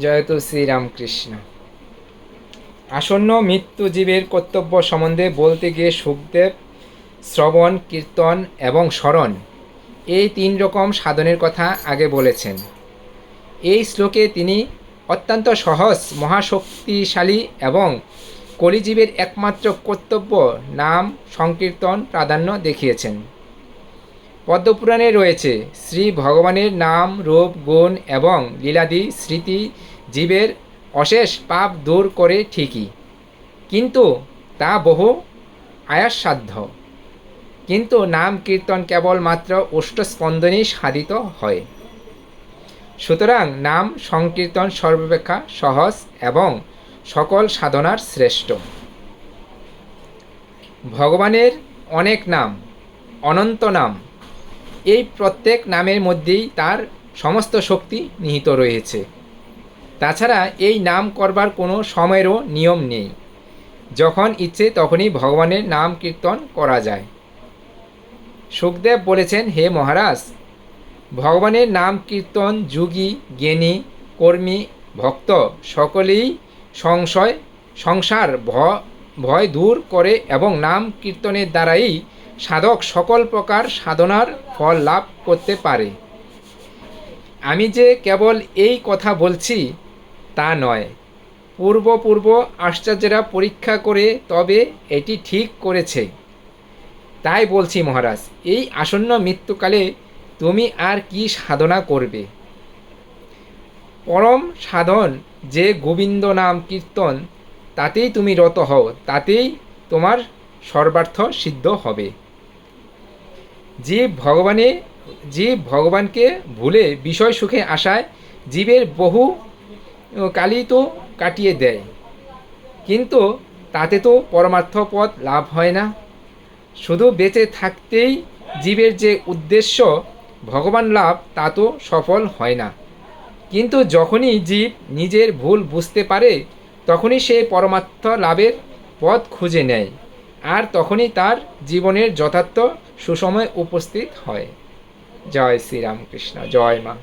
জয়তু শ্রীরামকৃষ্ণ। আসন্ন মৃত্যু জীবের কর্তব্য সম্বন্ধে বলতে গিয়ে সুখদেব শ্রবণ, কীর্তন এবং স্মরণ এই তিন রকম সাধনের কথা আগে বলেছেন। এই শ্লোকে তিনি অত্যন্ত সহজ, মহাশক্তিশালী এবং কলিজীবের একমাত্র কর্তব্য নাম সংকীর্তন প্রাধান্য দেখিয়েছেন। পদ্মপুরাণে রয়েছে, শ্রী ভগবানের নাম, রূপ, গুণ এবং লীলাদি স্মৃতি জীবের অশেষ পাপ দূর করে ঠিকই, কিন্তু তা বহু আয়াসসাধ্য। কিন্তু নাম কীর্তন কেবলমাত্র ওষ্ঠস্পন্দনেই সাধিত হয়। সুতরাং নাম সংকীর্তন সর্বাপেক্ষা সহজ এবং সকল সাধনার শ্রেষ্ঠ। ভগবানের অনেক নাম, অনন্ত নাম। এই প্রত্যেক নামের মধ্যেই তার সমস্ত শক্তি নিহিত রয়েছে। তাছাড়া এই নাম করবার কোনো সময়েরও নিয়ম নেই। যখন ইচ্ছে তখনই ভগবানের নাম কীর্তন করা যায়। সুখদেব বলেছেন, হে মহারাজ, ভগবানের নাম কীর্তন যোগী, জ্ঞানী, কর্মী, ভক্ত সকলেই সংসার ভয় দূর করে এবং নাম কীর্তনের দ্বারাই সাধক সকল প্রকার সাধনার ফল লাভ করতে পারে। আমি যে কেবল এই কথা বলছি তা নয়, পূর্ব আচার্যরা পরীক্ষা করে তবে এটি ঠিক করেছে। তাই বলছি মহারাজ, এই আসন্ন মৃত্যুকালে তুমি আর কি সাধনা করবে? পরম সাধন যে গোবিন্দ নাম কীর্তন, তাতেই তুমি রত হও, তাতেই তোমার সর্বার্থ সিদ্ধ হবে। জীব ভগবানকে ভুলে বিষয় সুখে আশায় জীবের বহু কালই তো কাটিয়ে দেয়, কিন্তু তাতে তো পরমার্থ পদ লাভ হয় না। শুধু বেঁচে থাকতেই জীবের যে উদ্দেশ্য ভগবান লাভ, তা তো সফল হয় না। কিন্তু যখনই জীব নিজের ভুল বুঝতে পারে, তখনই সে পরমার্থ লাভের পথ খুঁজে নেয়, আর তখনই তার জীবনের যথার্থ সুসময় উপস্থিত হয়। জয় শ্রীরামকৃষ্ণ। জয় মা।